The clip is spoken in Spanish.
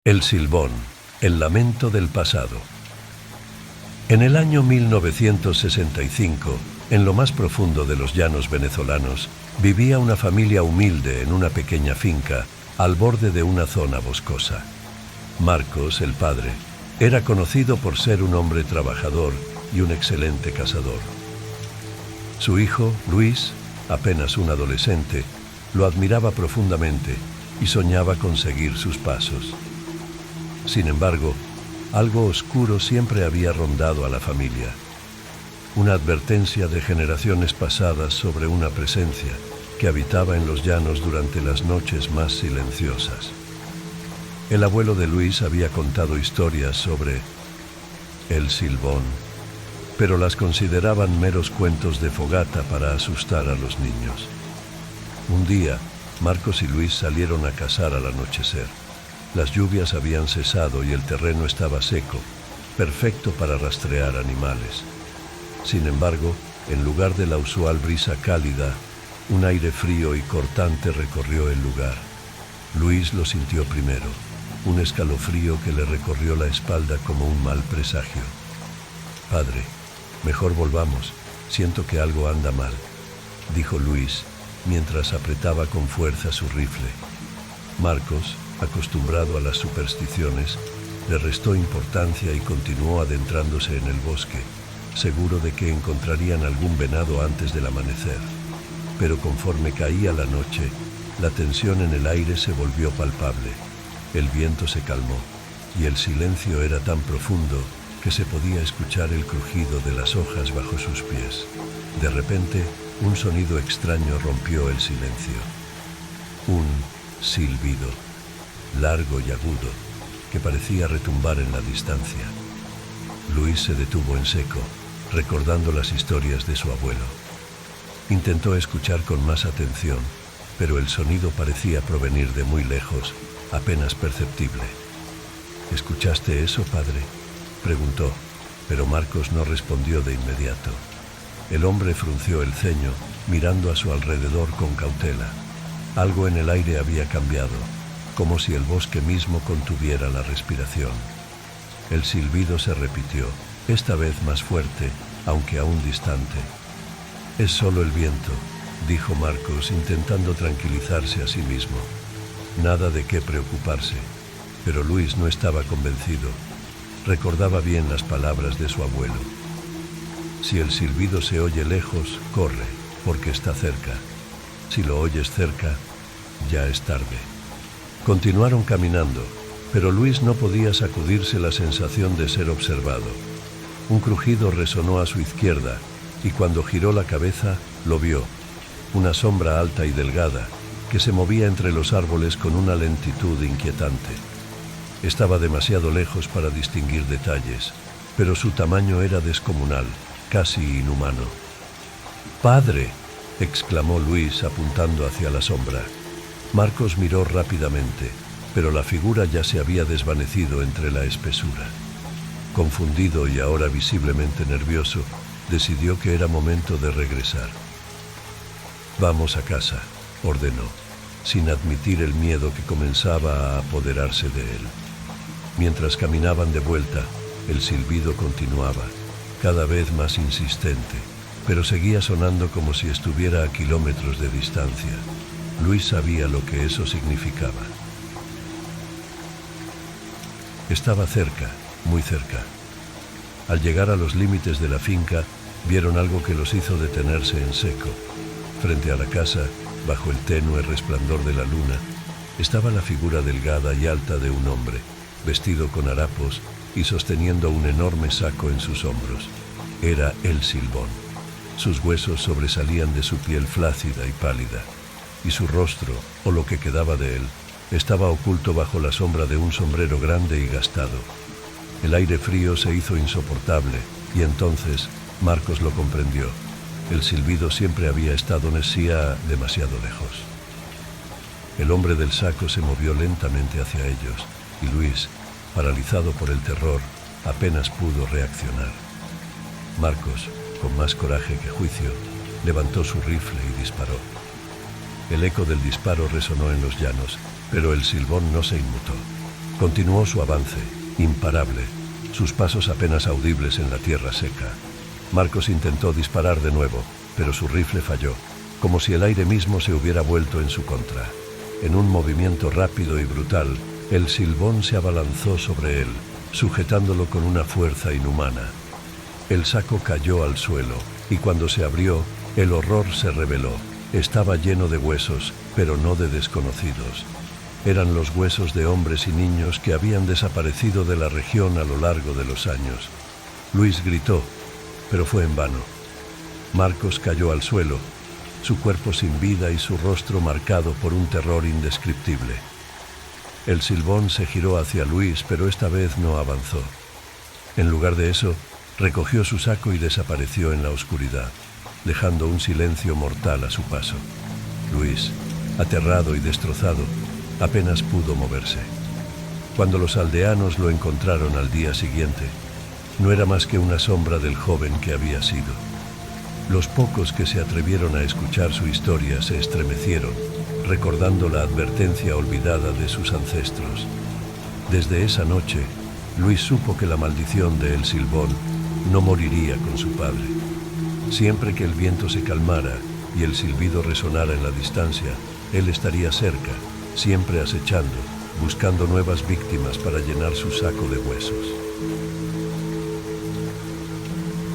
El Silbón, el lamento del pasado. En el año 1965, en lo más profundo de los llanos venezolanos, vivía una familia humilde en una pequeña finca al borde de una zona boscosa. Marcos, el padre, era conocido por ser un hombre trabajador y un excelente cazador. Su hijo, Luis, apenas un adolescente, lo admiraba profundamente y soñaba con seguir sus pasos. Sin embargo, algo oscuro siempre había rondado a la familia. Una advertencia de generaciones pasadas sobre una presencia que habitaba en los llanos durante las noches más silenciosas. El abuelo de Luis había contado historias sobre el Silbón, pero las consideraban meros cuentos de fogata para asustar a los niños. Un día, Marcos y Luis salieron a cazar al anochecer. Las lluvias habían cesado y el terreno estaba seco, perfecto para rastrear animales. Sin embargo, en lugar de la usual brisa cálida, un aire frío y cortante recorrió el lugar. Luis lo sintió primero, un escalofrío que le recorrió la espalda como un mal presagio. «Padre, mejor volvamos, siento que algo anda mal», dijo Luis, mientras apretaba con fuerza su rifle. Marcos, acostumbrado a las supersticiones, le restó importancia y continuó adentrándose en el bosque, seguro de que encontrarían algún venado antes del amanecer. Pero conforme caía la noche, la tensión en el aire se volvió palpable. El viento se calmó y el silencio era tan profundo que se podía escuchar el crujido de las hojas bajo sus pies. De repente, un sonido extraño rompió el silencio. Un silbido, largo y agudo, que parecía retumbar en la distancia. Luis se detuvo en seco, recordando las historias de su abuelo. Intentó escuchar con más atención, pero el sonido parecía provenir de muy lejos, apenas perceptible. «¿Escuchaste eso, padre?», preguntó, pero Marcos no respondió de inmediato. El hombre frunció el ceño, mirando a su alrededor con cautela. Algo en el aire había cambiado, como si el bosque mismo contuviera la respiración. El silbido se repitió, esta vez más fuerte, aunque aún distante. «Es solo el viento», dijo Marcos, intentando tranquilizarse a sí mismo. Nada de qué preocuparse, pero Luis no estaba convencido. Recordaba bien las palabras de su abuelo. «Si el silbido se oye lejos, corre, porque está cerca. Si lo oyes cerca, ya es tarde». Continuaron caminando, pero Luis no podía sacudirse la sensación de ser observado. Un crujido resonó a su izquierda, y cuando giró la cabeza, lo vio, una sombra alta y delgada, que se movía entre los árboles con una lentitud inquietante. Estaba demasiado lejos para distinguir detalles, pero su tamaño era descomunal, casi inhumano. «¡Padre!», exclamó Luis apuntando hacia la sombra. Marcos miró rápidamente, pero la figura ya se había desvanecido entre la espesura. Confundido y ahora visiblemente nervioso, decidió que era momento de regresar. «Vamos a casa», ordenó, sin admitir el miedo que comenzaba a apoderarse de él. Mientras caminaban de vuelta, el silbido continuaba, cada vez más insistente, pero seguía sonando como si estuviera a kilómetros de distancia. Luis sabía lo que eso significaba. Estaba cerca, muy cerca. Al llegar a los límites de la finca, vieron algo que los hizo detenerse en seco. Frente a la casa, bajo el tenue resplandor de la luna, estaba la figura delgada y alta de un hombre, vestido con harapos y sosteniendo un enorme saco en sus hombros. Era el Silbón. Sus huesos sobresalían de su piel flácida y pálida, y su rostro, o lo que quedaba de él, estaba oculto bajo la sombra de un sombrero grande y gastado. El aire frío se hizo insoportable, y entonces Marcos lo comprendió. El silbido siempre había estado demasiado lejos. El hombre del saco se movió lentamente hacia ellos, y Luis, paralizado por el terror, apenas pudo reaccionar. Marcos, con más coraje que juicio, levantó su rifle y disparó. El eco del disparo resonó en los llanos, pero el Silbón no se inmutó. Continuó su avance, imparable, sus pasos apenas audibles en la tierra seca. Marcos intentó disparar de nuevo, pero su rifle falló, como si el aire mismo se hubiera vuelto en su contra. En un movimiento rápido y brutal, el Silbón se abalanzó sobre él, sujetándolo con una fuerza inhumana. El saco cayó al suelo, y cuando se abrió, el horror se reveló. Estaba lleno de huesos, pero no de desconocidos. Eran los huesos de hombres y niños que habían desaparecido de la región a lo largo de los años. Luis gritó, pero fue en vano. Marcos cayó al suelo, su cuerpo sin vida y su rostro marcado por un terror indescriptible. El Silbón se giró hacia Luis, pero esta vez no avanzó. En lugar de eso, recogió su saco y desapareció en la oscuridad, dejando un silencio mortal a su paso. Luis, aterrado y destrozado, apenas pudo moverse. Cuando los aldeanos lo encontraron al día siguiente, no era más que una sombra del joven que había sido. Los pocos que se atrevieron a escuchar su historia se estremecieron, recordando la advertencia olvidada de sus ancestros. Desde esa noche, Luis supo que la maldición de El Silbón no moriría con su padre. Siempre que el viento se calmara y el silbido resonara en la distancia, él estaría cerca, siempre acechando, buscando nuevas víctimas para llenar su saco de huesos.